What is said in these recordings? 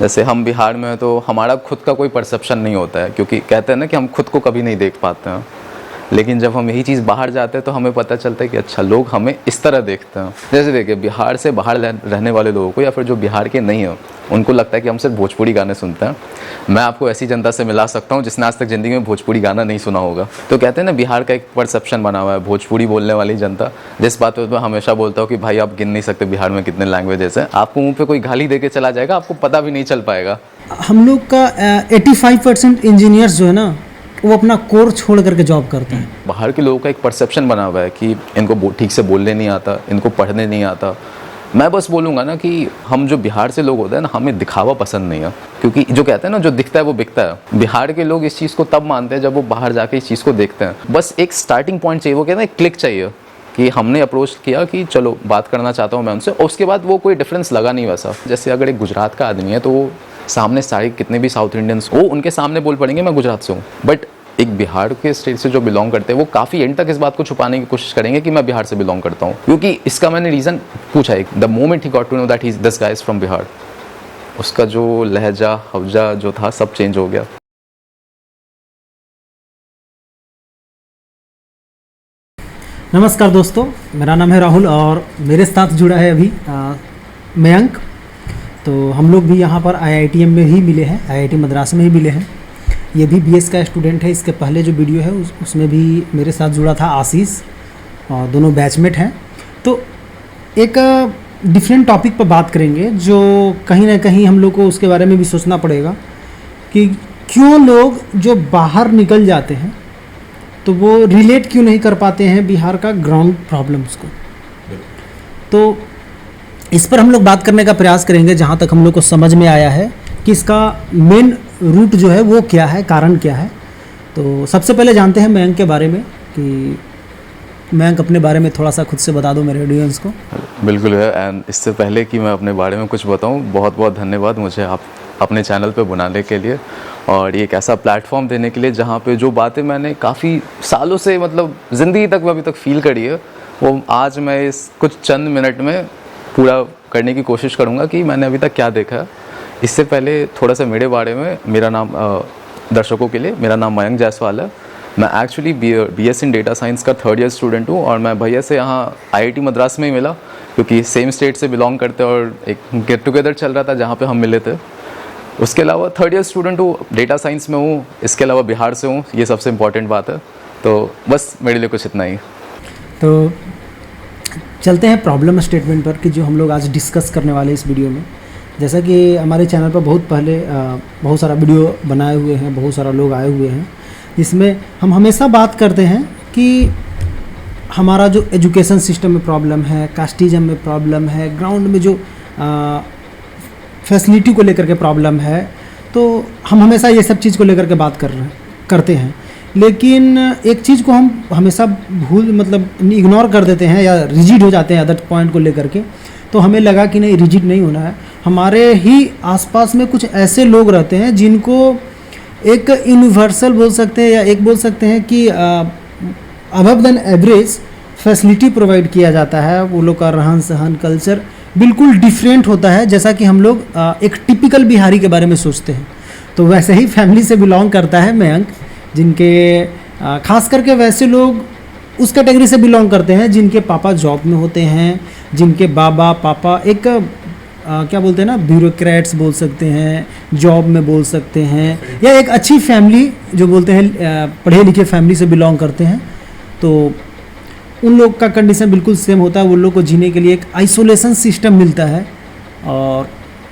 जैसे हम बिहार में हैं तो हमारा खुद का कोई परसेप्शन नहीं होता है, क्योंकि कहते हैं ना कि हम खुद को कभी नहीं देख पाते हैं। लेकिन जब हम यही चीज़ बाहर जाते हैं तो हमें पता चलता है कि अच्छा, लोग हमें इस तरह देखते हैं। जैसे देखिए, बिहार से बाहर रहने वाले लोगों को या फिर जो बिहार के नहीं हो, उनको लगता है कि हम सिर्फ भोजपुरी गाने सुनते हैं। मैं आपको ऐसी जनता से मिला सकता हूँ जिसने आज तक ज़िंदगी में भोजपुरी गाना नहीं सुना होगा। तो कहते हैं ना, बिहार का एक परसेप्शन बना हुआ है, भोजपुरी बोलने वाली जनता। जिस बात पर मैं हमेशा बोलता हूँ कि भाई, आप गिन नहीं सकते बिहार में कितने लैंग्वेजेस हैं। आपको मुँह पे कोई गाली दे के चला जाएगा, आपको पता भी नहीं चल पाएगा। हम लोग का 85% इंजीनियर्स जो है ना, वो अपना कोर छोड़ करके जॉब करते हैं। बाहर के लोगों का एक परसेप्शन बना हुआ है कि इनको ठीक से बोलने नहीं आता, इनको पढ़ने नहीं आता। मैं बस बोलूँगा ना कि हम जो बिहार से लोग होते हैं ना, हमें दिखावा पसंद नहीं है, क्योंकि जो कहते हैं ना, जो दिखता है वो बिकता है। बिहार के लोग इस चीज़ को तब मानते हैं जब वो बाहर जाके इस चीज़ को देखते हैं। बस एक स्टार्टिंग पॉइंट चाहिए, वो कहते हैं एक क्लिक चाहिए कि हमने अप्रोच किया कि चलो बात करना चाहता हूँ मैं उनसे, और उसके बाद वो कोई डिफरेंस लगा नहीं वैसा। जैसे अगर एक गुजरात का आदमी है तो वो सामने सारे कितने भी साउथ इंडियंस वो उनके सामने बोल पड़ेंगे मैं गुजरात से हूँ, बट एक बिहार के स्टेट से जो बिलोंग करते हैं वो काफ़ी एंड तक इस बात को छुपाने की कोशिश करेंगे कि मैं बिहार से बिलोंग करता हूँ। क्योंकि इसका मैंने रीज़न पूछा है, the moment he got to know that he this guy is from Bihar, उसका जो लहजा हवजा जो था सब चेंज हो गया। नमस्कार दोस्तों, मेरा नाम है राहुल और मेरे साथ जुड़ा है अभी मयंक। तो हम लोग भी यहाँ पर IITM में ही मिले हैं, IIT मद्रास में ही मिले हैं। ये भी BS का स्टूडेंट है। इसके पहले जो वीडियो है उसमें भी मेरे साथ जुड़ा था आशीष, और दोनों बैचमेट हैं। तो एक डिफरेंट टॉपिक पर बात करेंगे, जो कहीं ना कहीं हम लोग को उसके बारे में भी सोचना पड़ेगा कि क्यों लोग जो बाहर निकल जाते हैं तो वो रिलेट क्यों नहीं कर पाते हैं बिहार का ग्राउंड प्रॉब्लम्स को। तो इस पर हम लोग बात करने का प्रयास करेंगे, जहाँ तक हम लोग को समझ में आया है कि इसका मेन रूट जो है वो क्या है, कारण क्या है। तो सबसे पहले जानते हैं मयंक के बारे में, कि मयंक अपने बारे में थोड़ा सा खुद से बता दो मेरे ऑडियंस को। बिल्कुल है। एंड इससे पहले कि मैं अपने बारे में कुछ बताऊं, बहुत बहुत धन्यवाद मुझे आप अपने चैनल पे बुलाने के लिए, और ये एक ऐसा प्लेटफॉर्म देने के लिए जहाँ पे जो बातें मैंने काफ़ी सालों से, मतलब ज़िंदगी तक अभी तक फील करी है, वो आज मैं इस कुछ चंद मिनट में पूरा करने की कोशिश करूँगा कि मैंने अभी तक क्या देखा है। इससे पहले थोड़ा सा मेरे बारे में, मेरा नाम दर्शकों के लिए, मेरा नाम मयंक जायसवाल है। मैं एक्चुअली BS इन डेटा साइंस का 3rd ईयर स्टूडेंट हूँ, और मैं भैया से यहाँ IIT मद्रास में ही मिला, क्योंकि सेम स्टेट से बिलोंग करते और एक गेट टुगेदर चल रहा था जहाँ पे हम मिले थे। उसके अलावा 3rd ईयर स्टूडेंट हूँ, डेटा साइंस में हूँ, इसके अलावा बिहार से हूँ, ये सबसे इम्पॉर्टेंट बात है। तो बस मेरे लिए कुछ इतना ही। तो चलते हैं प्रॉब्लम स्टेटमेंट पर, कि जो हम लोग आज डिस्कस करने वाले इस वीडियो में। जैसा कि हमारे चैनल पर बहुत पहले बहुत सारा वीडियो बनाए हुए हैं, बहुत सारा लोग आए हुए हैं, जिसमें हम हमेशा बात करते हैं कि हमारा जो एजुकेशन सिस्टम में प्रॉब्लम है, कास्टिज्म में प्रॉब्लम है, ग्राउंड में जो फैसिलिटी को लेकर के प्रॉब्लम है, तो हम हमेशा ये सब चीज़ को लेकर के बात करते हैं। लेकिन एक चीज़ को हम हमेशा इग्नोर कर देते हैं या रिजिड हो जाते हैं अदर पॉइंट को लेकर के। तो हमें लगा कि नहीं, रिजिड नहीं होना है। हमारे ही आसपास में कुछ ऐसे लोग रहते हैं जिनको एक यूनिवर्सल बोल सकते हैं, या एक बोल सकते हैं कि above than average facility provide किया जाता है। वो लोग का रहन सहन, कल्चर बिल्कुल डिफरेंट होता है, जैसा कि हम लोग एक टिपिकल बिहारी के बारे में सोचते हैं। तो वैसे ही फैमिली से बिलोंग करता है मयंक, जिनके खास करके वैसे लोग उस कैटेगरी से बिलोंग करते हैं जिनके पापा जॉब में होते हैं, जिनके बाबा पापा एक क्या बोलते हैं ना, ब्यूरोक्रेट्स बोल सकते हैं, जॉब में बोल सकते हैं, या एक अच्छी फैमिली जो बोलते हैं पढ़े लिखे फैमिली से बिलोंग करते हैं। तो उन लोग का कंडीशन बिल्कुल सेम होता है। उन लोग को जीने के लिए एक आइसोलेशन सिस्टम मिलता है, और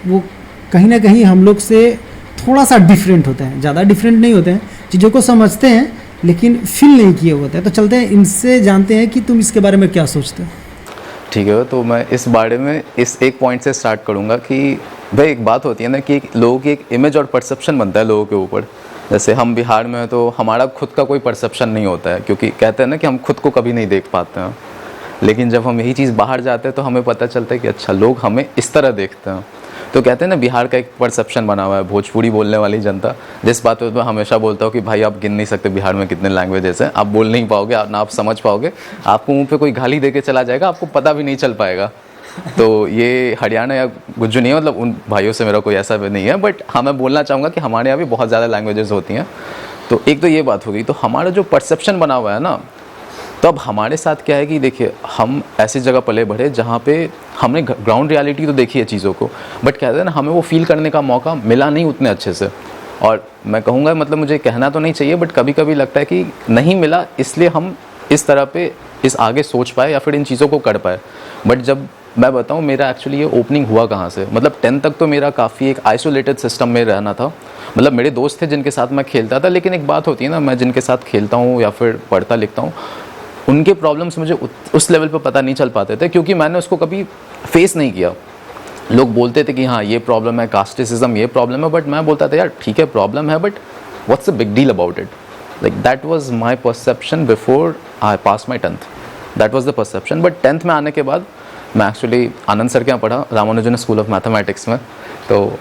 वो कहीं ना कहीं हम लोग से थोड़ा सा डिफरेंट होते हैं। ज़्यादा डिफरेंट नहीं होते हैं, चीज़ों को समझते हैं लेकिन फील नहीं किए होते हैं। तो चलते हैं इनसे, जानते हैं कि तुम इसके बारे में क्या सोचते हो। ठीक है, तो मैं इस बारे में इस एक पॉइंट से स्टार्ट करूँगा कि भाई, एक बात होती है ना कि लोगों की एक इमेज और परसेप्शन बनता है लोगों के ऊपर। जैसे हम बिहार में हैं तो हमारा खुद का कोई परसेप्शन नहीं होता है, क्योंकि कहते हैं ना कि हम खुद को कभी नहीं देख पाते हैं। लेकिन जब हम यही चीज़ बाहर जाते हैं तो हमें पता चलता है कि अच्छा, लोग हमें इस तरह देखते हैं। तो कहते हैं ना, बिहार का एक परसेप्शन बना हुआ है, भोजपुरी बोलने वाली जनता। जिस बात पर मैं हमेशा बोलता हूँ कि भाई, आप गिन नहीं सकते बिहार में कितने लैंग्वेजेस हैं, आप बोल नहीं पाओगे, ना आप समझ पाओगे, आपको मुँह पे कोई गाली दे के चला जाएगा, आपको पता भी नहीं चल पाएगा। तो ये हरियाणा या गुज्जू नहीं है, मतलब उन भाइयों से मेरा कोई ऐसा भी नहीं है, बट हाँ मैं बोलना चाहूँगा कि हमारे यहाँ भी बहुत ज़्यादा लैंग्वेजेस होती हैं। तो एक तो ये बात हो गई। तो हमारा जो परसेप्शन बना हुआ है ना, तो अब हमारे साथ क्या है कि देखिए हम ऐसी जगह पले बढ़े जहाँ पे हमने ग्राउंड रियलिटी तो देखी है चीज़ों को, बट कहते हैं ना हमें वो फील करने का मौका मिला नहीं उतने अच्छे से। और मैं कहूँगा, मतलब मुझे कहना तो नहीं चाहिए, बट कभी कभी लगता है कि नहीं मिला, इसलिए हम इस तरह पे इस आगे सोच पाए या फिर इन चीज़ों को कर पाए। बट जब मैं बताऊँ मेरा एक्चुअली ये ओपनिंग हुआ कहाँ से, मतलब 10th तक तो मेरा काफ़ी एक आइसोलेटेड सिस्टम में रहना था। मतलब मेरे दोस्त थे जिनके साथ मैं खेलता था, लेकिन एक बात होती है ना, मैं जिनके साथ खेलता हूँ या फिर पढ़ता लिखता हूँ, उनके प्रॉब्लम्स मुझे उस लेवल पे पता नहीं चल पाते थे, क्योंकि मैंने उसको कभी फेस नहीं किया। लोग बोलते थे कि हाँ ये प्रॉब्लम है, कास्टिसिज्म ये प्रॉब्लम है, बट मैं बोलता था यार ठीक है प्रॉब्लम है, but what's the big deal about it. Like that was my perception before I pass my 10th, that was the perception. But 10th में आने के बाद मैं एक्चुअली आनंद सर के यहाँ पढ़ा, रामानुजन स्कूल ऑफ मैथमेटिक्स में। तो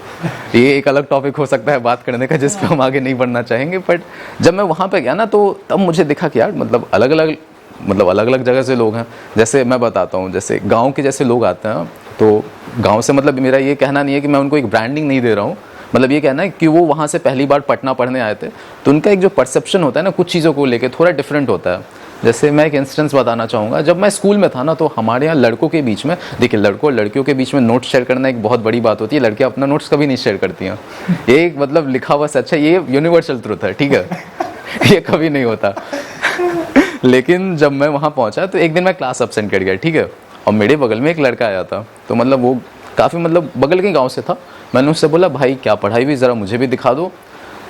ये एक अलग टॉपिक हो सकता है बात करने का, जिस पे हम आगे नहीं बढ़ना चाहेंगे। बट जब मैं वहाँ पे गया ना, तो तब मुझे दिखा कि यार मतलब अलग अलग जगह से लोग हैं। जैसे मैं बताता हूँ, जैसे गांव के जैसे लोग आते हैं, तो गांव से मतलब मेरा ये कहना नहीं है कि मैं उनको एक ब्रांडिंग नहीं दे रहा हूँ, मतलब ये कहना है कि वो वहाँ से पहली बार पटना पढ़ने आए थे, तो उनका एक जो परसेप्शन होता है ना कुछ चीज़ों को लेके थोड़ा डिफरेंट होता है। जैसे मैं एक इंस्टेंस बताना चाहूँगा, जब मैं स्कूल में था ना, तो हमारे यहाँ लड़कों के बीच में, देखिए लड़कों और लड़कियों के बीच में नोट्स शेयर करना एक बहुत बड़ी बात होती है। लड़कियाँ अपना नोट्स कभी नहीं शेयर करती हैं, ये एक मतलब लिखा हुआ सच है, ये यूनिवर्सल ट्रुथ है, ठीक है ये कभी नहीं होता। लेकिन जब मैं वहाँ पहुँचा तो एक दिन मैं क्लास एब्सेंट कर गया, ठीक है, और मेरे बगल में एक लड़का आया था, तो मतलब वो काफ़ी मतलब बगल के गांव से था। मैंने उससे बोला भाई क्या पढ़ाई हुई, ज़रा मुझे भी दिखा दो।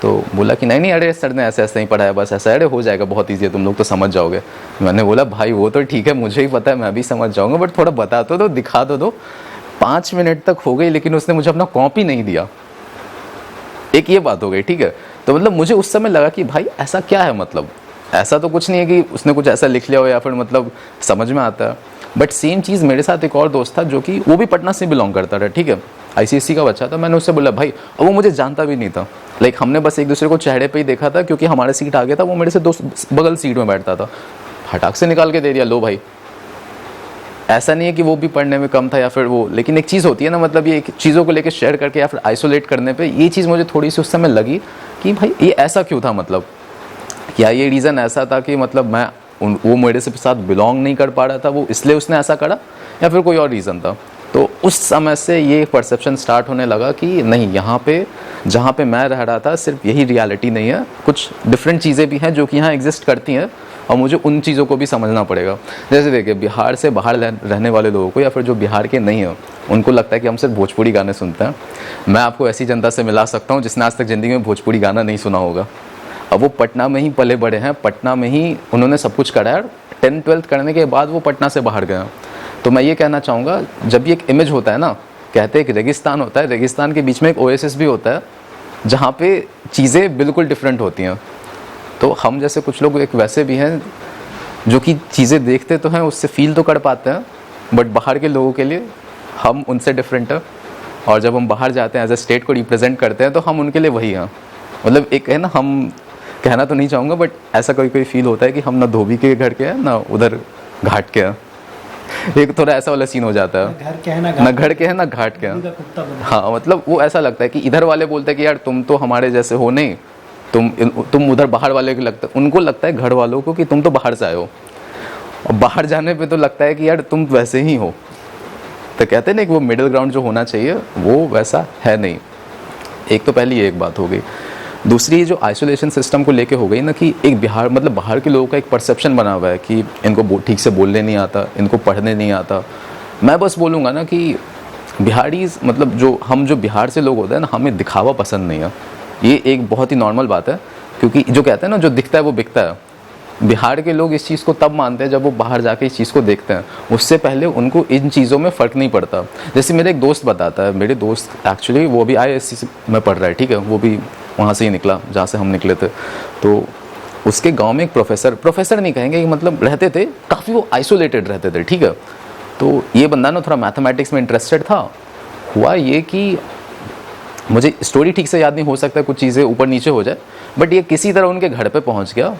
तो बोला कि नहीं अरे सर ने ऐसे ऐसे ही पढ़ाया, बस ऐसा, अरे हो जाएगा, बहुत ईजी है, तुम लोग तो समझ जाओगे। मैंने बोला भाई वो तो ठीक है, मुझे ही पता है, मैं भी समझ जाऊँगा, बट थोड़ा बता तो दो, दिखा तो दो। 5 मिनट तक हो गई, लेकिन उसने मुझे अपना कॉपी नहीं दिया। एक ये बात हो गई, ठीक है। तो मतलब मुझे उस समय लगा कि भाई ऐसा क्या है, मतलब ऐसा तो कुछ नहीं है कि उसने कुछ ऐसा लिख लिया हो या फिर मतलब समझ में आता है। बट सेम चीज़ मेरे साथ एक और दोस्त था जो कि वो भी पटना से बिलोंग करता था, ठीक है, ICSE का बच्चा था। मैंने उससे बोला भाई, और वो मुझे जानता भी नहीं था, लाइक हमने बस एक दूसरे को चेहरे पे ही देखा था, क्योंकि हमारा सीट आ गया था, वो मेरे से दोस्त बगल सीट में बैठता था, हटाक से निकाल के दे दिया, लो भाई। ऐसा नहीं है कि वो भी पढ़ने में कम था या फिर वो, लेकिन एक चीज़ होती है ना, मतलब ये चीज़ों को लेकर शेयर करके या फिर आइसोलेट करने पे ये चीज़ मुझे थोड़ी सी उस समय लगी कि भाई ये ऐसा क्यों था, मतलब क्या ये रीज़न ऐसा था कि मतलब वो मेरे से साथ बिलोंग नहीं कर पा रहा था, वो इसलिए उसने ऐसा करा, या फिर कोई और रीज़न था। तो उस समय से ये परसेप्शन स्टार्ट होने लगा कि नहीं, यहाँ पे जहाँ पे मैं रह रहा था सिर्फ यही रियलिटी नहीं है, कुछ डिफरेंट चीज़ें भी हैं जो कि यहाँ एग्जिस्ट करती हैं, और मुझे उन चीज़ों को भी समझना पड़ेगा। जैसे देखिए बिहार से बाहर रहने वाले लोगों को या फिर जो बिहार के नहीं हैं, उनको लगता है कि हम सिर्फ भोजपुरी गाने सुनते हैं। मैं आपको ऐसी जनता से मिला सकता हूँ जिसने आज तक ज़िंदगी में भोजपुरी गाना नहीं सुना होगा। अब वो पटना में ही पले बड़े हैं, पटना में ही उन्होंने सब कुछ करा है, 10th-12th करने के बाद वो पटना से बाहर गए। तो मैं ये कहना चाहूँगा, जब ये एक इमेज होता है ना, कहते हैं कि रेगिस्तान होता है, रेगिस्तान के बीच में एक ओएसिस भी होता है जहाँ पे चीज़ें बिल्कुल डिफरेंट होती हैं। तो हम जैसे कुछ लोग एक वैसे भी हैं जो कि चीज़ें देखते तो हैं, उससे फील तो कर पाते हैं, बट बाहर के लोगों के लिए हम उनसे डिफरेंट हैं, और जब हम बाहर जाते हैं एज ए स्टेट को रिप्रेजेंट करते हैं तो हम उनके लिए वही हैं। मतलब एक है ना, हम कहना तो नहीं चाहूँगा, बट ऐसा कोई फील होता है कि हम ना धोबी के घर के हैं ना उधर घाट के हैं। एक थोड़ा ऐसा वाला सीन हो जाता है, घर के है ना घर के हैं ना घाट के हैं। हाँ, मतलब वो ऐसा लगता है कि इधर वाले बोलते हैं कि यार तुम तो हमारे जैसे हो नहीं, तुम उधर बाहर वाले को लगता है, उनको लगता है घर वालों को कि तुम तो बाहर से आए हो, और बाहर जाने पे तो लगता है कि यार तुम वैसे ही हो। तो कहते हैं ना कि वो मिडिल ग्राउंड जो होना चाहिए वो वैसा है नहीं। एक तो पहली एक बात हो गई। दूसरी जो आइसोलेशन सिस्टम को लेके हो गई ना, कि एक बिहार मतलब बाहर के लोगों का एक परसेप्शन बना हुआ है कि इनको ठीक से बोलने नहीं आता, इनको पढ़ने नहीं आता। मैं बस बोलूँगा ना कि बिहारीज मतलब जो बिहार से लोग होते हैं ना, हमें दिखावा पसंद नहीं है। ये एक बहुत ही नॉर्मल बात है, क्योंकि जो कहते हैं ना जो दिखता है वो बिकता है। बिहार के लोग इस चीज़ को तब मानते हैं जब वो बाहर जाके इस चीज़ को देखते हैं, उससे पहले उनको इन चीज़ों में फ़र्क नहीं पड़ता। जैसे मेरे एक दोस्त बताता है, मेरे दोस्त एक्चुअली वो भी IISc में पढ़ रहा है, ठीक है, वो भी वहाँ से ही निकला जहाँ से हम निकले थे। तो उसके गांव में एक प्रोफेसर नहीं कहेंगे, मतलब रहते थे, काफ़ी वो आइसोलेटेड रहते थे, ठीक है। तो ये बंदा ना थोड़ा मैथमेटिक्स में इंटरेस्टेड था। हुआ ये कि मुझे स्टोरी ठीक से याद नहीं, हो सकता है कुछ चीज़ें ऊपर नीचे हो जाए, बट ये किसी तरह उनके घर पे पहुंच गया।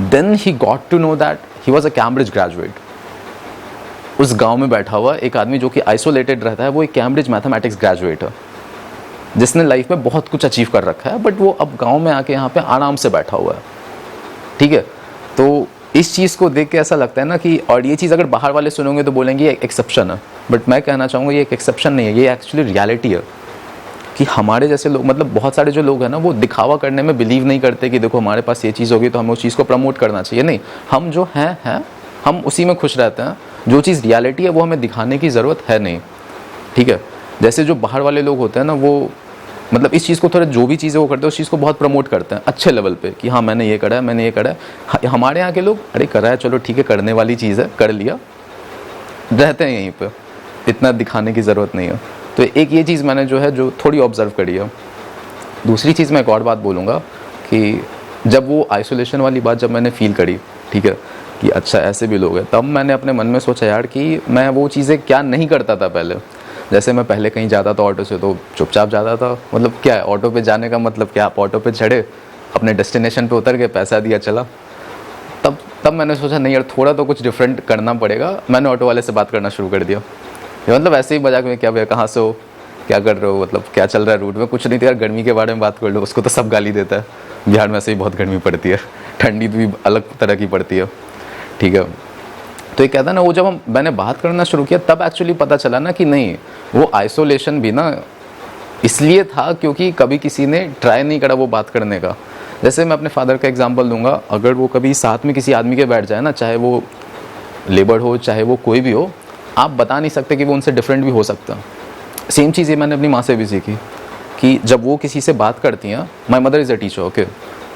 Then he got to know that he was a Cambridge graduate. उस गांव में बैठा हुआ एक आदमी जो कि आइसोलेटेड रहता है, वो एक कैम्ब्रिज मैथमेटिक्स ग्रेजुएट है जिसने लाइफ में बहुत कुछ अचीव कर रखा है, बट वो अब गांव में आके यहाँ पे आराम से बैठा हुआ है, ठीक है। तो इस चीज़ को देख के ऐसा लगता है ना कि, और ये चीज़ अगर बाहर वाले सुनोगे तो बोलेंगे ये एक्सेप्शन है, बट मैं कहना चाहूँगा ये एक एक्सेप्शन नहीं है, ये एक्चुअली रियलिटी है कि हमारे जैसे लोग, मतलब बहुत सारे जो लोग हैं ना, वो दिखावा करने में बिलीव नहीं करते कि देखो हमारे पास ये चीज़ होगी तो हमें उस चीज़ को प्रमोट करना चाहिए। नहीं, हम जो हैं हम उसी में खुश रहते हैं। जो चीज़ रियलिटी है वो हमें दिखाने की ज़रूरत है नहीं, ठीक है। जैसे जो बाहर वाले लोग होते हैं ना, वो मतलब इस चीज़ को थोड़ा, जो भी चीज़ें वो करते हैं उस चीज़ को बहुत प्रमोट करते हैं अच्छे लेवल पे कि हाँ मैंने ये करा है, मैंने ये करा है। हमारे यहाँ के लोग अरे करा है, चलो ठीक है, करने वाली चीज़ है, कर लिया, रहते हैं यहीं पे, इतना दिखाने की ज़रूरत नहीं है। तो एक ये चीज़ मैंने जो है जो थोड़ी ऑब्जर्व करी है। दूसरी चीज़ मैं एक और बात बोलूँगा कि जब वो आइसोलेशन वाली बात जब मैंने फील करी, ठीक है, कि अच्छा ऐसे भी लोग हैं, तब मैंने अपने मन में सोचा यार कि मैं वो चीज़ें क्या नहीं करता था पहले। जैसे मैं पहले कहीं जाता था ऑटो से तो चुपचाप जाता था, मतलब क्या है ऑटो पे जाने का मतलब क्या, आप ऑटो पे चढ़े, अपने डेस्टिनेशन पे उतर के पैसा दिया, चला। तब मैंने सोचा नहीं यार थोड़ा तो कुछ डिफरेंट करना पड़ेगा। मैंने ऑटो वाले से बात करना शुरू कर दिया, मतलब ऐसे ही मजाक में, क्या भैया कहाँ से हो, क्या कर रहे हो, मतलब क्या चल रहा है रूट में, कुछ नहीं तो यार गर्मी के बारे में बात कर लो, उसको तो सब गाली देता है, बिहार में ऐसे ही बहुत गर्मी पड़ती है, ठंडी भी अलग तरह की पड़ती है, ठीक है। तो ये कहता है ना, वो जब मैंने बात करना शुरू किया तब एक्चुअली पता चला ना कि नहीं, वो आइसोलेशन भी ना इसलिए था क्योंकि कभी किसी ने ट्राई नहीं करा वो बात करने का। जैसे मैं अपने फादर का एग्जांपल दूंगा, अगर वो कभी साथ में किसी आदमी के बैठ जाए ना, चाहे वो लेबर हो चाहे वो कोई भी हो, आप बता नहीं सकते कि वो उनसे डिफरेंट भी हो सकता। सेम चीज़ ये मैंने अपनी माँ से भी सीखी कि जब वो किसी से बात करती हैं, my mother is a teacher, okay,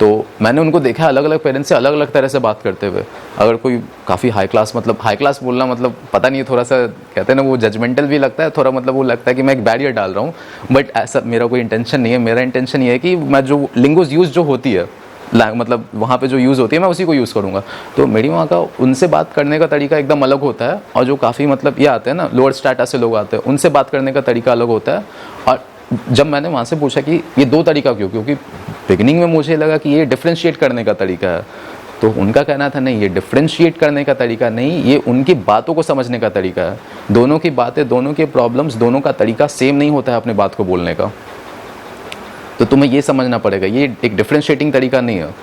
तो मैंने उनको देखा अलग अलग पेरेंट्स से अलग अलग तरह से बात करते हुए। अगर कोई काफ़ी हाई क्लास, मतलब हाई क्लास बोलना मतलब पता नहीं है, थोड़ा सा कहते हैं ना वो जजमेंटल भी लगता है थोड़ा, मतलब वो लगता है कि मैं एक बैरियर डाल रहा हूँ, बट ऐसा मेरा कोई इंटेंशन नहीं है। मेरा इंटेंशन ये है कि मैं जो लिंग्वेज यूज़ जो होती है, मतलब वहाँ पे जो यूज़ होती है मैं उसी को यूज़ करूँगा। तो मेरी माँ का उनसे बात करने का तरीका एकदम अलग होता है, और जो काफ़ी मतलब ये आते हैं ना लोअर स्टेटस से लोग आते हैं, उनसे बात करने का तरीका अलग होता है। और जब मैंने वहाँ से पूछा कि ये दो तरीका क्यों, क्योंकि बिगिनिंग में मुझे लगा कि ये डिफ्रेंशिएट करने का तरीका है, तो उनका कहना था नहीं, ये डिफ्रेंशिएट करने का तरीका नहीं, ये उनकी बातों को समझने का तरीका है। दोनों की बातें, दोनों के प्रॉब्लम्स, दोनों का तरीका सेम नहीं होता है अपने बात को बोलने का, तो तुम्हें ये समझना पड़ेगा ये एक डिफ्रेंशिएटिंग तरीका नहीं है।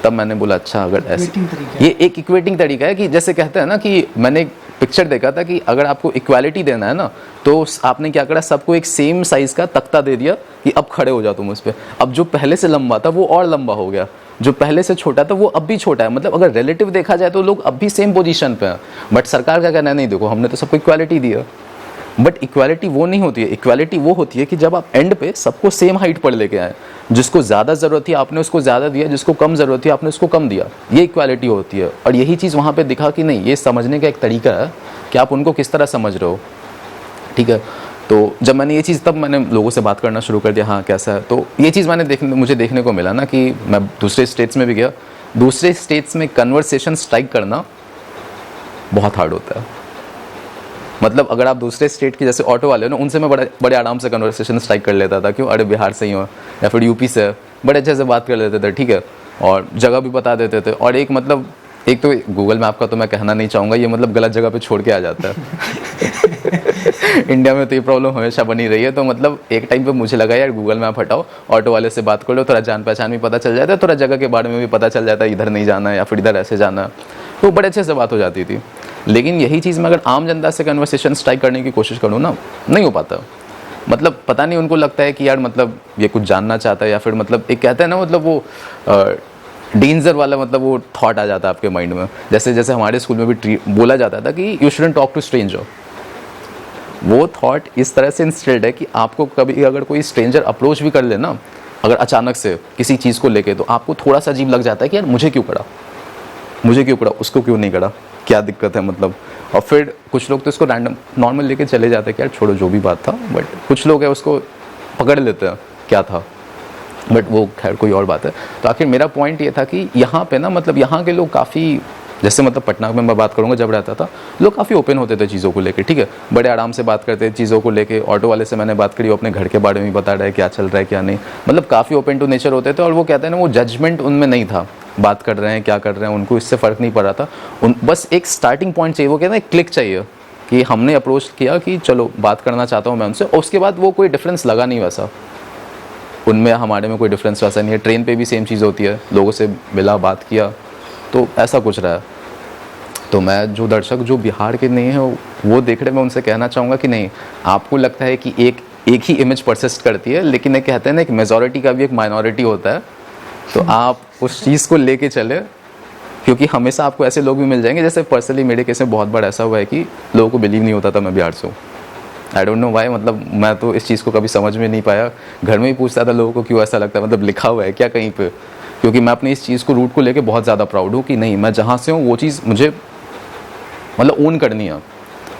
तब मैंने बोला अच्छा, अगर ऐसे ये एक इक्वेटिंग तरीका है कि जैसे कहते हैं ना कि मैंने एक पिक्चर देखा था कि अगर आपको इक्वालिटी देना है ना, तो आपने क्या करा, सबको एक सेम साइज का तख्ता दे दिया कि अब खड़े हो जाओ तुम उस पर। अब जो पहले से लंबा था वो और लंबा हो गया, जो पहले से छोटा था वो अब भी छोटा है। मतलब अगर रिलेटिव देखा जाए तो लोग अब भी सेम पोजीशन पे हैं, बट सरकार का कहना है नहीं, देखो हमने तो सबको इक्वालिटी दी है। बट इक्वालिटी वो नहीं होती है, इक्वालिटी वो होती है कि जब आप एंड पे सबको सेम हाइट पर लेके आए, जिसको ज़्यादा ज़रूरत थी आपने उसको ज़्यादा दिया, जिसको कम ज़रूरत थी आपने उसको कम दिया, ये इक्वालिटी होती है। और यही चीज़ वहाँ पे दिखा कि नहीं, ये समझने का एक तरीका है कि आप उनको किस तरह समझ रहे हो, ठीक है। तो जब मैंने ये चीज़, तब मैंने लोगों से बात करना शुरू कर दिया, हाँ कैसा है। तो ये चीज़ मुझे देखने को मिला ना कि मैं दूसरे स्टेट्स में भी गया, दूसरे स्टेट्स में कन्वर्सेशन स्ट्राइक करना बहुत हार्ड होता है। मतलब अगर आप दूसरे स्टेट के जैसे ऑटो वाले हो ना, उनसे मैं बड़े आराम से कन्वर्सेशन स्ट्राइक कर लेता था। क्यों, अरे बिहार से ही हो या फिर यूपी से, बड़े अच्छे से बात कर लेते थे, ठीक है, और जगह भी बता देते थे। और एक मतलब एक तो गूगल मैप का तो मैं कहना नहीं चाहूँगा, ये मतलब गलत जगह पे छोड़ के आ जाता है इंडिया में तो ये प्रॉब्लम हमेशा बनी रही है। तो मतलब एक टाइम पे मुझे लगा यार गूगल मैप हटाओ, ऑटो वाले से बात कर लो, थोड़ा जान पहचान भी पता चल जाता है, थोड़ा जगह के बारे में भी पता चल जाता है, इधर नहीं जाना है या फिर इधर ऐसे जाना है, तो बड़े अच्छे से बात हो जाती थी। लेकिन यही चीज़ मैं अगर आम जनता से कन्वर्सेशन स्ट्राइक करने की कोशिश करूँ ना, नहीं हो पाता। मतलब पता नहीं, उनको लगता है कि यार मतलब ये कुछ जानना चाहता है, या फिर मतलब एक कहते हैं ना, मतलब वो डेंजर वाला मतलब वो थॉट आ जाता है आपके माइंड में। जैसे जैसे हमारे स्कूल में भी बोला जाता था कि you shouldn't talk to stranger, वो थॉट इस तरह से इंस्टिल्ड है कि आपको कभी अगर कोई स्ट्रेंजर अप्रोच भी कर ले ना, अगर अचानक से किसी चीज़ को लेके, तो आपको थोड़ा सा अजीब लग जाता है कि यार मुझे क्यों करा, उसको क्यों नहीं करा, क्या दिक्कत है मतलब। और फिर कुछ लोग तो इसको रैंडम नॉर्मल लेके चले जाते हैं कि यार छोड़ो जो भी बात था, बट कुछ लोग है उसको पकड़ लेते हैं क्या था, बट वो खैर कोई और बात है। तो आखिर मेरा पॉइंट ये था कि यहाँ पे ना, मतलब यहाँ के लोग काफ़ी, जैसे मतलब पटना में मैं बात करूँगा, जब रहता था लोग काफ़ी ओपन होते थे चीज़ों को लेके, ठीक है, बड़े आराम से बात करते थे चीज़ों को लेके। ऑटो वाले से मैंने बात करी, वो अपने घर के बारे में बता रहा है क्या चल रहा है क्या नहीं, मतलब काफ़ी ओपन टू नेचर होते थे। और वो कहते हैं ना, वो जजमेंट उनमें नहीं था, बात कर रहे हैं क्या कर रहे हैं उनको इससे फ़र्क नहीं पड़ रहा था। बस एक स्टार्टिंग पॉइंट चाहिए, वो कहते हैं क्लिक चाहिए कि हमने अप्रोच किया कि चलो बात करना चाहता हूँ मैं उनसे, और उसके बाद वो कोई डिफरेंस लगा नहीं वैसा, उनमें हमारे में कोई डिफरेंस वैसा नहीं है। ट्रेन पे भी सेम चीज़ होती है, लोगों से मिला, बात किया, तो ऐसा कुछ रहा है। तो मैं जो दर्शक जो बिहार के नहीं है वो देख रहे, मैं उनसे कहना चाहूँगा कि नहीं, आपको लगता है कि एक ही इमेज परसिस्ट करती है, लेकिन एक कहते हैं ना, एक मेजॉरिटी का भी एक माइनॉरिटी होता है, तो आप उस चीज़ को लेके चले, क्योंकि हमेशा आपको ऐसे लोग भी मिल जाएंगे। जैसे पर्सनली मेरे केस में बहुत बार ऐसा हुआ है कि लोगों को बिलीव नहीं होता था मैं बिहार से हूँ। आई डोंट नो वाई, मतलब मैं तो इस चीज़ को कभी समझ में नहीं पाया। घर में ही पूछता था लोगों को क्यों ऐसा लगता है, मतलब लिखा हुआ है क्या कहीं पे, क्योंकि मैं अपनी इस चीज़ को रूट को लेके बहुत ज़्यादा प्राउड हूँ कि नहीं, मैं जहाँ से हूँ वो चीज़ मुझे मतलब ओन करनी है।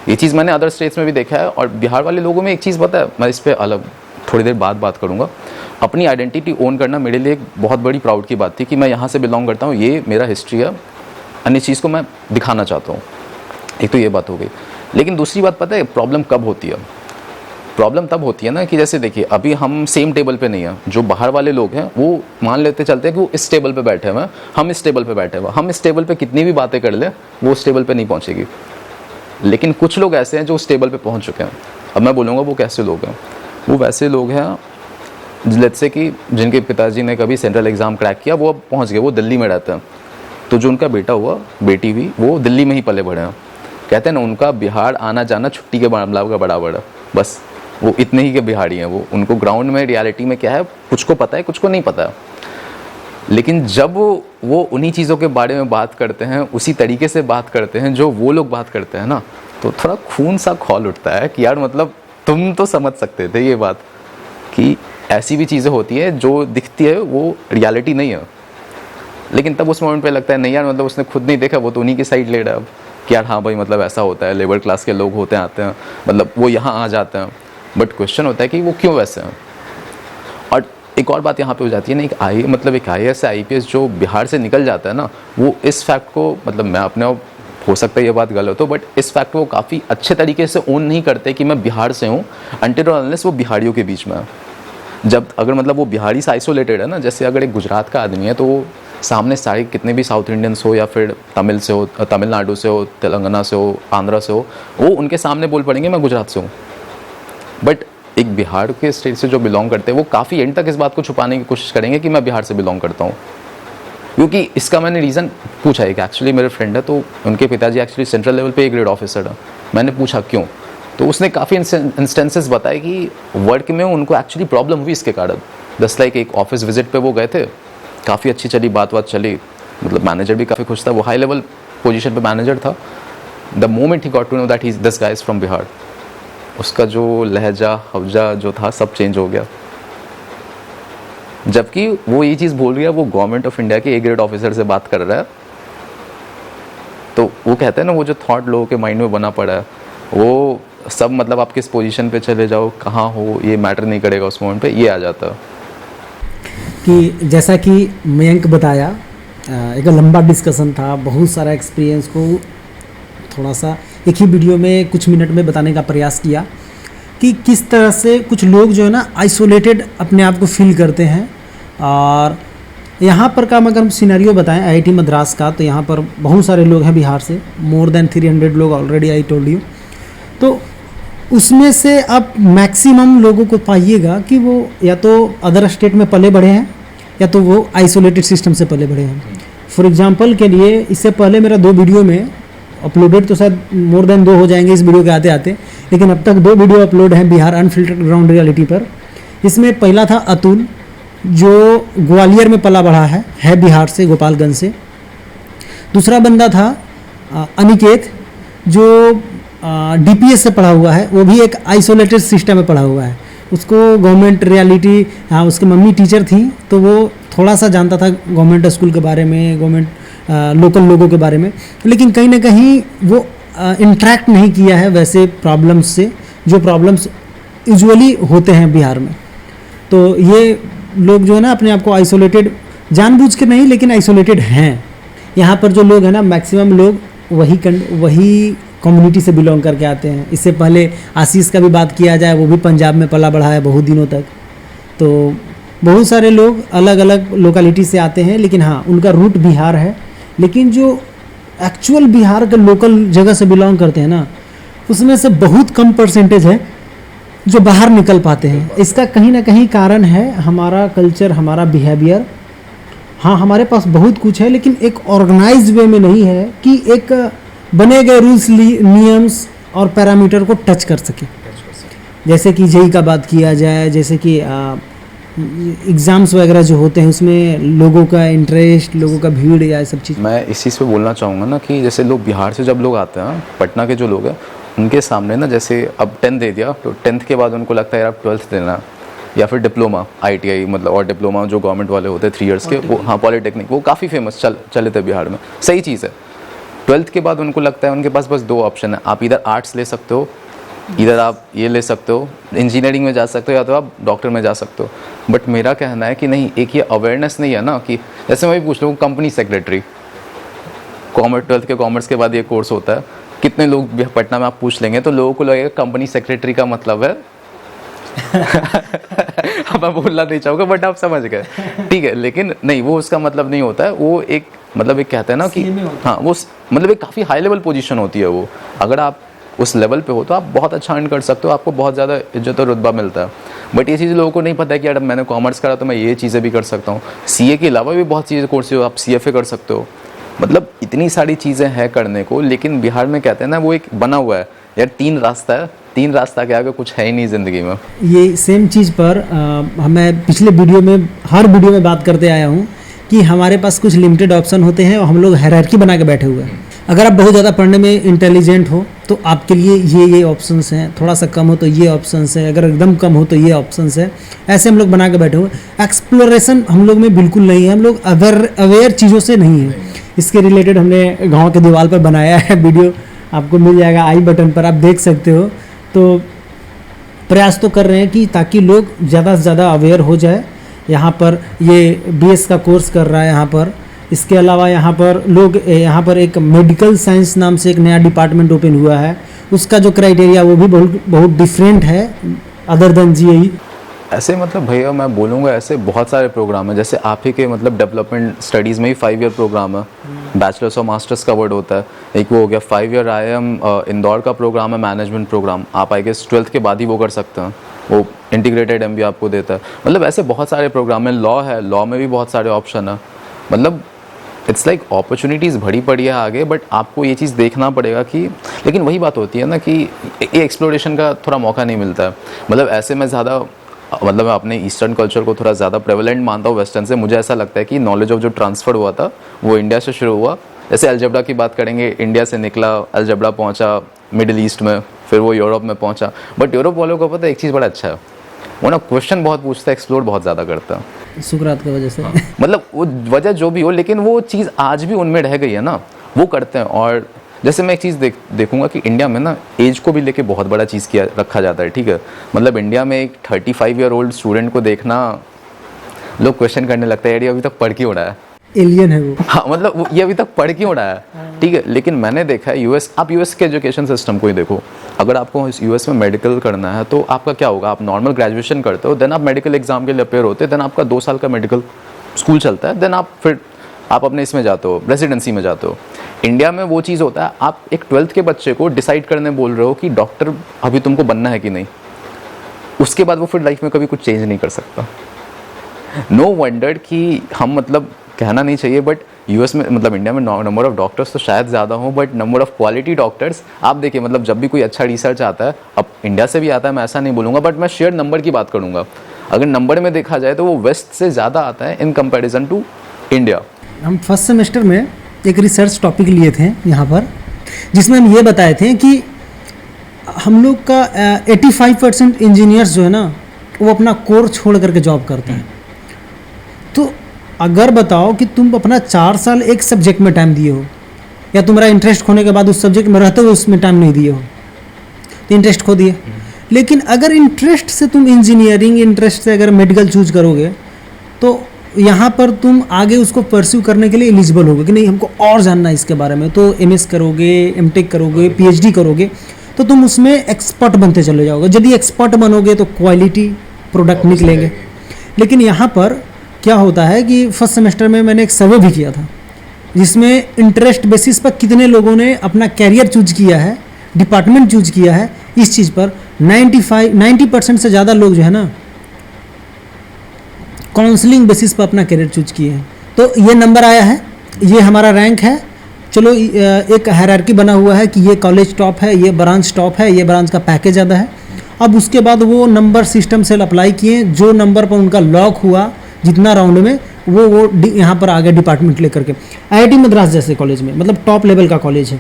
ये चीज़ मैंने अदर स्टेट्स में भी देखा है। और बिहार वाले लोगों में एक चीज़ पता है, मैं इस पर अलग थोड़ी देर बाद बात करूँगा। अपनी आइडेंटिटी ओन करना मेरे लिए एक बहुत बड़ी प्राउड की बात थी कि मैं यहाँ से बिलोंग करता हूँ, ये मेरा हिस्ट्री है, अन्य चीज़ को मैं दिखाना चाहता हूँ। एक तो ये बात हो गई। लेकिन दूसरी बात पता है प्रॉब्लम कब होती है? प्रॉब्लम तब होती है ना कि जैसे देखिए, अभी हम सेम टेबल पे नहीं हैं। जो बाहर वाले लोग हैं वो मान लेते चलते हैं कि वो इस टेबल पे बैठे हुए हैं, हम इस टेबल पे बैठे हुए हैं। हम इस टेबल पे कितनी भी बातें कर ले, वो उस टेबल पे नहीं पहुंचेगी। लेकिन कुछ लोग ऐसे हैं जो उस टेबल पे पहुंच चुके हैं। अब मैं बोलूँगा वो कैसे लोग हैं। वो वैसे लोग हैं लेट्स से कि जिनके पिताजी ने कभी सेंट्रल एग्ज़ाम क्रैक किया, वो अब पहुँच गए, वो दिल्ली में रहते हैं। तो जो उनका बेटा हुआ, बेटी हुई, वो दिल्ली में ही पले बढ़े हैं। कहते हैं ना, उनका बिहार आना जाना छुट्टी के मामला का बराबर है। बस वो इतने ही के बिहारी हैं। वो उनको ग्राउंड में रियलिटी में क्या है कुछ को पता है, कुछ को नहीं पता है। लेकिन जब वो उन्हीं चीज़ों के बारे में बात करते हैं, उसी तरीके से बात करते हैं जो वो लोग बात करते हैं ना, तो थोड़ा खून सा खौल उठता है कि यार मतलब तुम तो समझ सकते थे ये बात कि ऐसी भी चीज़ें होती है जो दिखती है वो रियलिटी नहीं है। लेकिन तब उस मोमेंट पे लगता है नहीं यार, मतलब उसने खुद नहीं देखा, वो तो उन्हीं की साइड ले रहा है अब कि यार हाँ भाई, मतलब ऐसा होता है, लेबर क्लास के लोग होते हैं, आते हैं, मतलब वो यहाँ आ जाते हैं। बट क्वेश्चन होता है कि वो क्यों वैसे हैं। और एक और बात यहाँ पे हो जाती है ना, एक IAS से IPS जो बिहार से निकल जाता है ना, वो इस फैक्ट को, मतलब मैं अपने हो सकता है ये बात गलत हो, बट इस फैक्ट को काफ़ी अच्छे तरीके से ओन नहीं करते कि मैं बिहार से हूँ, अनटिल और अनलेस वो बिहारियों के बीच में है। जब अगर मतलब वो बिहारी से आइसोलेटेड है ना, जैसे अगर एक गुजरात का आदमी है तो वो सामने सारे कितने भी साउथ इंडियंस हो या फिर तमिल से हो, तमिलनाडु से हो, तेलंगाना से हो, आंध्रा से हो, वो उनके सामने बोल पड़ेंगे मैं गुजरात से हूँ। बट एक बिहार के स्टेट से जो बिलोंग करते हैं वो काफ़ी एंड तक इस बात को छुपाने की कोशिश करेंगे कि मैं बिहार से बिलोंग करता हूँ। क्योंकि इसका मैंने रीज़न पूछा है कि एक्चुअली मेरे फ्रेंड है, तो उनके पिताजी एक्चुअली सेंट्रल लेवल पे A ग्रेड ऑफिसर है। मैंने पूछा क्यों, तो उसने काफ़ी इंस्टेंसेस बताए कि वर्क में उनको एक्चुअली प्रॉब्लम हुई इसके कारण। जस्ट लाइक एक ऑफिस विजिट पे वो गए थे, काफ़ी अच्छी चली, बात चली, मतलब मैनेजर भी काफ़ी खुश था, वो हाई लेवल पोजीशन पे मैनेजर था। The moment he got to know that he this guy is from Bihar, उसका जो लहजा हवजा जो था सब चेंज हो गया। जबकि वो ये चीज़ बोल रहा है, वो गवर्नमेंट ऑफ इंडिया के A ग्रेड ऑफिसर से बात कर रहा है। तो वो कहते हैं ना, वो जो थॉट लोगों के माइंड में बना पड़ा है, वो सब मतलब आप किस पोजीशन पे चले जाओ, कहाँ हो, ये मैटर नहीं करेगा उस मोमेंट पे, ये आ जाता है। कि जैसा कि मयंक बताया, एक लंबा डिस्कशन था, बहुत सारा एक्सपीरियंस को थोड़ा सा एक ही वीडियो में कुछ मिनट में बताने का प्रयास किया कि किस तरह से कुछ लोग जो है ना आइसोलेटेड अपने आप को फील करते हैं। और यहाँ पर का अगर हम सिनेरियो बताएं IIT मद्रास का, तो यहाँ पर बहुत सारे लोग हैं बिहार से, मोर देन 300 लोग ऑलरेडी, आई टोल्ड यू। तो उसमें से आप मैक्सिमम लोगों को पाइएगा कि वो या तो अदर स्टेट में पले बढ़े हैं या तो वो आइसोलेटेड सिस्टम से पले बढ़े हैं। फॉर एग्जांपल के लिए, इससे पहले मेरा 2 वीडियो में अपलोडेड, तो शायद मोर देन 2 हो जाएंगे इस वीडियो के आते आते, लेकिन अब तक 2 वीडियो अपलोड हैं बिहार अनफिल्टर्ड ग्राउंड रियलिटी पर। इसमें पहला था अतुल, जो ग्वालियर में पला बढ़ा है बिहार से, गोपालगंज से। दूसरा बंदा था अनिकेत, जो DPS से पढ़ा हुआ है, वो भी एक आइसोलेटेड सिस्टम में पढ़ा हुआ है। उसको गवर्नमेंट रियलिटी, हाँ उसकी मम्मी टीचर थी, तो वो थोड़ा सा जानता था गवर्नमेंट स्कूल के बारे में, गवर्नमेंट लोकल लोगों के बारे में, लेकिन कहीं ना कहीं वो इंटरेक्ट नहीं किया है वैसे प्रॉब्लम्स से, जो प्रॉब्लम्स यूजुअली होते हैं बिहार में। तो ये लोग जो है ना अपने आप को आइसोलेटेड जानबूझ के नहीं, लेकिन आइसोलेटेड हैं। यहाँ पर जो लोग हैं ना, मैक्सिमम लोग वही कम्युनिटी से बिलोंग करके आते हैं। इससे पहले आशीष का भी बात किया जाए, वो भी पंजाब में पला बढ़ा है बहुत दिनों तक। तो बहुत सारे लोग अलग अलग लोकेलिटी से आते हैं, लेकिन हाँ उनका रूट बिहार है। लेकिन जो एक्चुअल बिहार के लोकल जगह से बिलोंग करते हैं ना, उसमें से बहुत कम परसेंटेज है जो बाहर निकल पाते हैं। इसका कहीं ना कहीं कारण है हमारा कल्चर, हमारा बिहेवियर। हाँ, हमारे पास बहुत कुछ है लेकिन एक ऑर्गेनाइज वे में नहीं है कि एक बने गए रूल्स, नियम्स और पैरामीटर को टच कर सके। जैसे कि जेई का बात किया जाए, जैसे कि एग्ज़ाम्स वगैरह जो होते हैं उसमें लोगों का इंटरेस्ट, लोगों का भीड़ या सब चीज़। मैं इस चीज़ पे बोलना चाहूँगा ना कि जैसे लोग बिहार से जब लोग आते हैं, पटना के जो लोग हैं, उनके सामने ना जैसे अब 10th दे दिया तो 10th के बाद उनको लगता है यार अब 12th देना, या फिर डिप्लोमा, ITI मतलब, और डिप्लोमा जो गवर्नमेंट वाले होते हैं 3 years के, वो हाँ पॉलीटेक्निक, वो काफ़ी फेमस चले थे बिहार में, सही चीज़ है। 12th के बाद उनको लगता है उनके पास बस 2 ऑप्शन है, आप इधर आर्ट्स ले सकते हो, इधर आप ये ले सकते हो, इंजीनियरिंग में जा सकते हो, या तो आप डॉक्टर में जा सकते हो। बट मेरा कहना है कि नहीं, एक ये अवेयरनेस नहीं है ना कि जैसे मैं भी पूछ लूँ कंपनी सेक्रेटरी, कॉमर्स, 12th के कॉमर्स के बाद ये कोर्स होता है, कितने लोग पटना में आप पूछ लेंगे तो लोगों को लगेगा कंपनी सेक्रेटरी का मतलब है अब मैं बोलना नहीं चाहूँगा बट आप समझ गए, ठीक है। लेकिन नहीं, वो उसका मतलब नहीं होता है। वो एक मतलब एक कहते हैं ना कि हाँ, वो मतलब एक काफ़ी हाई लेवल पोजीशन होती है वो। अगर आप उस लेवल पे हो तो आप बहुत अच्छा अर्न कर सकते हो, आपको बहुत ज़्यादा इज्जत और रुतबा मिलता है। बट ये चीज़ लोगों को नहीं पता है कि यार मैंने कॉमर्स करा तो मैं ये चीज़ें भी कर सकता हूँ। CA के अलावा भी बहुत चीज़ें कोर्स हो, आप CFA कर सकते हो, मतलब इतनी सारी चीज़ें हैं करने को। लेकिन बिहार में कहते हैं ना, वो एक बना हुआ है यार, 3 रास्ता है, 3 रास्ता के आगे कुछ है ही नहीं ज़िंदगी में। ये सेम चीज़ पर मैं पिछले वीडियो में, हर वीडियो में बात करते आया हूँ कि हमारे पास कुछ लिमिटेड ऑप्शन होते हैं और हम लोग हायरार्की बना के बैठे हुए हैं। अगर आप बहुत ज़्यादा पढ़ने में इंटेलिजेंट हो तो आपके लिए ये ऑप्शंस हैं, थोड़ा सा कम हो तो ये ऑप्शंस हैं, अगर एकदम कम हो तो ये ऑप्शंस हैं। ऐसे हम लोग बना के बैठे हुए। एक्सप्लोरेशन हम लोग में बिल्कुल नहीं है, हम लोग अवेयर चीज़ों से नहीं है। इसके रिलेटेड हमने गाँव के दीवार पर बनाया है वीडियो, आपको मिल जाएगा आई बटन पर, आप देख सकते हो। तो प्रयास तो कर रहे हैं कि ताकि लोग ज़्यादा से ज़्यादा अवेयर हो जाए। यहाँ पर ये BS का कोर्स कर रहा है यहाँ पर। इसके अलावा यहाँ पर लोग, यहाँ पर एक मेडिकल साइंस नाम से एक नया डिपार्टमेंट ओपन हुआ है, उसका जो क्राइटेरिया वो भी बहुत डिफरेंट है अदर देन GAE। ऐसे मतलब भैया मैं बोलूँगा ऐसे बहुत सारे प्रोग्राम हैं, जैसे आप ही के मतलब डेवलपमेंट स्टडीज़ में ही 5 year प्रोग्राम है, बैचलर्स और मास्टर्स कवर्ड होता है। एक वो हो गया 5 year IIM इंदौर का प्रोग्राम है, मैनेजमेंट प्रोग्राम, आप आई गेस 12th के बाद ही वो कर सकते हैं, वो इंटीग्रेटेड MBA आपको देता है। मतलब ऐसे बहुत सारे प्रोग्राम हैं। लॉ है, लॉ में भी बहुत सारे ऑप्शन है। मतलब इट्स लाइक अपॉर्चुनिटीज़ भरी पड़ी है आगे, बट आपको ये चीज़ देखना पड़ेगा कि, लेकिन वही बात होती है ना कि ये एक्सप्लोरेशन का थोड़ा मौका नहीं मिलता है। मतलब ऐसे में ज़्यादा, मतलब मैं अपने ईस्टर्न कल्चर को थोड़ा ज़्यादा प्रेवलेंट मानता हूँ वेस्टर्न से। मुझे ऐसा लगता है कि नॉलेज ऑफ जो ट्रांसफ़र हुआ था वो इंडिया से शुरू हुआ। जैसे अलजेब्रा की बात करेंगे, इंडिया से निकला, अलजेब्रा पहुँचा मिडिल ईस्ट में, फिर वो यूरोप में पहुँचा। बट यूरोप वालों को पता है एक चीज़ बड़ा अच्छा है, वो ना क्वेश्चन बहुत पूछता है, एक्सप्लोर बहुत ज़्यादा करता है, सुकरात की वजह से। मतलब वो वजह जो भी हो, लेकिन वो चीज़ आज भी उनमें रह गई है ना, वो करते हैं। और जैसे मैं एक चीज़ देखूंगा कि इंडिया में ना एज को भी लेके बहुत बड़ा चीज़ किया रखा जाता है, ठीक है। मतलब इंडिया में एक 35 year old स्टूडेंट को देखना, लोग क्वेश्चन करने लगता है यार ये अभी तक पढ़ क्यों रहा है, एलियन है वो। हाँ, मतलब ये अभी तक पढ़ क्यों रहा है, ठीक है। लेकिन मैंने देखा है US, आप US के एजुकेशन सिस्टम को ही देखो। अगर आपको US में मेडिकल करना है तो आपका क्या होगा, आप नॉर्मल ग्रेजुएशन करते हो, देन आप मेडिकल एग्जाम के लिए अपेयर होते हैं, देन आपका 2 साल का मेडिकल स्कूल चलता है, देन आप अपने इसमें जाते हो, रेजिडेंसी में जाते हो। इंडिया में वो चीज़ होता है, आप एक 12th के बच्चे को डिसाइड करने बोल रहे हो कि डॉक्टर अभी तुमको बनना है कि नहीं, उसके बाद वो फिर लाइफ में कभी कुछ चेंज नहीं कर सकता। नो वंडर कि हम, मतलब कहना नहीं चाहिए बट US में, मतलब इंडिया में नंबर ऑफ डॉक्टर्स तो शायद ज़्यादा हो, but number of quality doctors आप देखिए, मतलब जब भी कोई अच्छा रिसर्च आता है, अब इंडिया से भी आता है, मैं ऐसा नहीं बोलूँगा, बट मैं शेयर नंबर की बात करूँगा। अगर नंबर में देखा जाए तो वो वेस्ट से ज़्यादा आता है इन कंपेरिजन टू इंडिया। हम फर्स्ट सेमेस्टर में एक रिसर्च टॉपिक लिए थे यहाँ पर, जिसमें हम ये बताए थे कि हम लोग का 85% इंजीनियर्स जो है ना, वो अपना कोर छोड़ करके जॉब करते हैं। तो अगर बताओ कि तुम अपना 4 साल एक सब्जेक्ट में टाइम दिए हो, या तुम्हारा इंटरेस्ट खोने के बाद उस सब्जेक्ट में रहते हुए उसमें टाइम नहीं दिए हो, तो इंटरेस्ट खो दिए। लेकिन अगर इंटरेस्ट से तुम इंजीनियरिंग, इंटरेस्ट से अगर मेडिकल चूज करोगे, तो यहाँ पर तुम आगे उसको परस्यू करने के लिए एलिजिबल होगे कि नहीं, हमको और जानना है इसके बारे में। तो MS करोगे, MTech करोगे, PhD करोगे, तो तुम उसमें एक्सपर्ट बनते चले जाओगे। यदि एक्सपर्ट बनोगे तो क्वालिटी प्रोडक्ट निकलेंगे। लेकिन यहाँ पर क्या होता है कि फर्स्ट सेमेस्टर में मैंने एक सर्वे भी किया था, जिसमें इंटरेस्ट बेसिस पर कितने लोगों ने अपना कैरियर चूज किया है डिपार्टमेंट चूज किया है, इस चीज़ पर 90% से ज़्यादा लोग जो है ना काउंसलिंग बेसिस पर अपना करियर चूज किए हैं। तो ये नंबर आया है, ये हमारा रैंक है। चलो एक हायरार्की बना हुआ है कि ये कॉलेज टॉप है, ये ब्रांच टॉप है, ये ब्रांच का पैकेज ज़्यादा है। अब उसके बाद वो नंबर सिस्टम से अप्लाई किए, जो नंबर पर उनका लॉक हुआ जितना राउंड में, वो यहाँ पर आ गया डिपार्टमेंट लेकर के IIT मद्रास जैसे कॉलेज में, मतलब टॉप लेवल का कॉलेज है।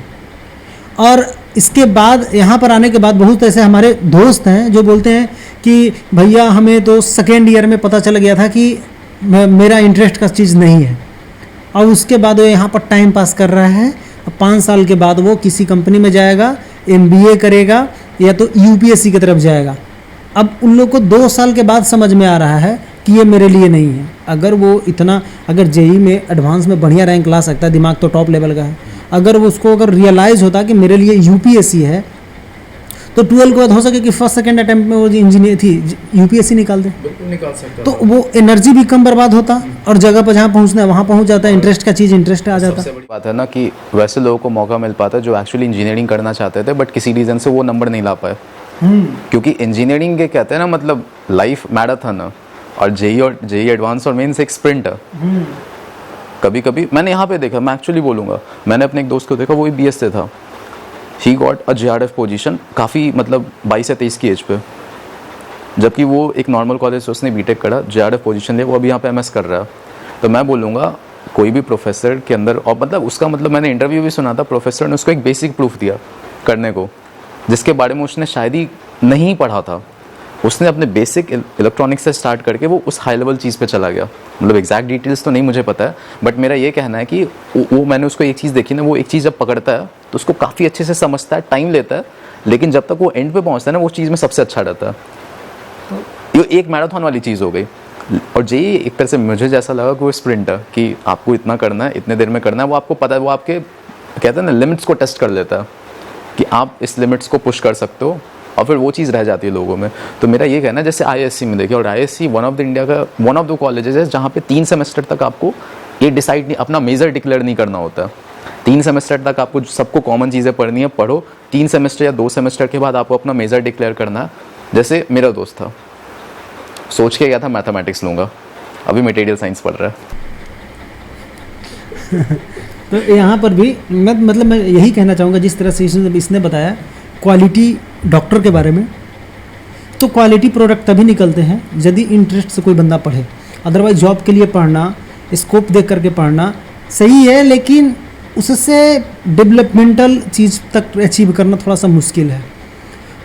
और इसके बाद यहाँ पर आने के बाद बहुत ऐसे हमारे दोस्त हैं जो बोलते हैं कि भैया हमें तो सेकेंड ईयर में पता चल गया था कि मेरा इंटरेस्ट का चीज़ नहीं है, और उसके बाद वो यहाँ पर टाइम पास कर रहा है। 5 साल के बाद वो किसी कंपनी में जाएगा, MBA करेगा या तो UPSC की तरफ जाएगा। अब उन लोग को 2 साल के बाद समझ में आ रहा है कि ये मेरे लिए नहीं है। अगर वो इतना, अगर JEE में एडवांस में बढ़िया रैंक ला सकता है, दिमाग तो टॉप लेवल का है, अगर वो उसको अगर रियलाइज़ होता कि मेरे लिए UPSC है, तो 12 के बाद हो सके कि फर्स्ट सेकंड अटेम्प्ट में वो इंजीनियर थी UPSC निकाल दे, बिल्कुल निकाल सकता। तो वो एनर्जी भी कम बर्बाद होता और जगह पर जहाँ पहुँचना है वहाँ पहुँच जाता है, इंटरेस्ट का चीज़ इंटरेस्ट आ जाता। सबसे बड़ी बात है ना कि वैसे लोगों को मौका मिल पाता है जो एक्चुअली इंजीनियरिंग करना चाहते थे, बट किसी रीज़न से वो नंबर नहीं ला पाए। क्योंकि इंजीनियरिंग के कहते हैं ना, मतलब लाइफ मैराथन है, और जेई एडवांस और मेंस एक स्प्रिंट है। कभी कभी मैंने यहाँ पे देखा, मैं एक्चुअली बोलूँगा, मैंने अपने एक दोस्त को देखा, वो भी BS से था। He got a JRF position काफ़ी, मतलब 22 या 23 की एज पे, जबकि वो एक नॉर्मल कॉलेज से उसने BTech करा, JRF पोजीशन लिया, वो अभी यहाँ पे MS कर रहा है। तो मैं बोलूँगा कोई भी प्रोफेसर के अंदर, और मतलब उसका मतलब मैंने इंटरव्यू भी सुना था, प्रोफेसर ने उसको एक बेसिक प्रूफ दिया करने को, जिसके बारे में उसने शायद ही नहीं पढ़ा था। उसने अपने बेसिक इलेक्ट्रॉनिक्स से स्टार्ट करके वो उस हाई लेवल चीज़ पे चला गया। मतलब एग्जैक्ट डिटेल्स तो नहीं मुझे पता है, बट मेरा ये कहना है कि वो मैंने उसको एक चीज़ देखी ना, वो एक चीज़ जब पकड़ता है तो उसको काफ़ी अच्छे से समझता है, टाइम लेता है, लेकिन जब तक वो एंड पे पहुंचता है ना, वो चीज़ में सबसे अच्छा रहता है। ये एक मैराथन वाली चीज़ हो गई। और जेई एक तरह से मुझे जैसा लगा कि वो स्प्रिंट है, कि आपको इतना करना है, इतने देर में करना है। वो आपको पता है, वो आपके कहते हैं ना लिमिट्स को टेस्ट कर लेता है कि आप इस लिमिट्स को पुश कर सकते हो, और फिर वो चीज़ रह जाती है लोगों में। तो मेरा ये कहना है, जैसे IISc में देखिए, और IISc one of the India का वन ऑफ द कॉलेजेस है जहाँ पे 3 सेमेस्टर तक आपको ये डिसाइड नहीं, अपना मेजर डिक्लेयर नहीं करना होता। 3 सेमेस्टर तक आपको सबको कॉमन चीज़ें पढ़नी है, पढ़ो। 3 सेमेस्टर या 2 सेमेस्टर के बाद आपको अपना मेजर डिक्लेयर करना है। जैसे मेरा दोस्त था, सोच के गया था मैथमेटिक्स लूँगा, अभी मटेरियल साइंस पढ़ रहा है। तो यहाँ पर भी मैं यही कहना चाहूँगा, जिस तरह से इसने बताया क्वालिटी डॉक्टर के बारे में, तो क्वालिटी प्रोडक्ट तभी निकलते हैं यदि इंटरेस्ट से कोई बंदा पढ़े। अदरवाइज जॉब के लिए पढ़ना, स्कोप देख करके पढ़ना सही है, लेकिन उससे डेवलपमेंटल चीज़ तक अचीव करना थोड़ा सा मुश्किल है।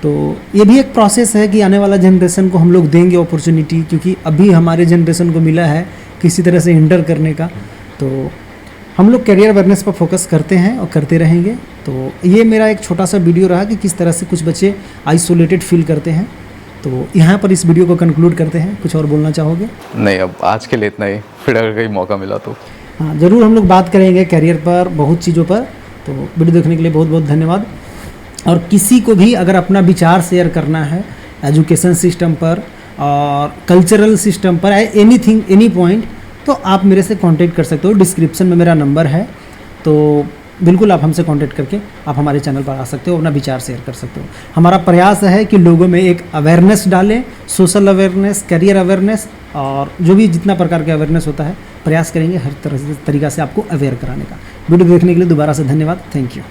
तो ये भी एक प्रोसेस है कि आने वाला जनरेशन को हम लोग देंगे अपॉर्चुनिटी, क्योंकि अभी हमारे जनरेशन को मिला है किसी तरह से हिंडर करने का। तो हम लोग करियर अवेयरनेस पर फोकस करते हैं और करते रहेंगे। तो ये मेरा एक छोटा सा वीडियो रहा कि किस तरह से कुछ बच्चे आइसोलेटेड फील करते हैं। तो यहाँ पर इस वीडियो को कंक्लूड करते हैं। कुछ और बोलना चाहोगे? नहीं, अब आज के लिए इतना ही, फिर अगर कहीं मौका मिला तो हाँ, ज़रूर हम लोग बात करेंगे करियर पर, बहुत चीज़ों पर। तो वीडियो देखने के लिए बहुत बहुत धन्यवाद। और किसी को भी अगर अपना विचार शेयर करना है एजुकेशन सिस्टम पर और कल्चरल सिस्टम पर, एनीथिंग, एनी पॉइंट, तो आप मेरे से कांटेक्ट कर सकते हो। डिस्क्रिप्शन में मेरा नंबर है, तो बिल्कुल आप हमसे कांटेक्ट करके आप हमारे चैनल पर आ सकते हो, अपना विचार शेयर कर सकते हो। हमारा प्रयास है कि लोगों में एक अवेयरनेस डालें, सोशल अवेयरनेस, करियर अवेयरनेस, और जो भी जितना प्रकार का अवेयरनेस होता है, प्रयास करेंगे हर तरह से तरीका से आपको अवेयर कराने का। वीडियो देखने के लिए दोबारा से धन्यवाद। Thank you.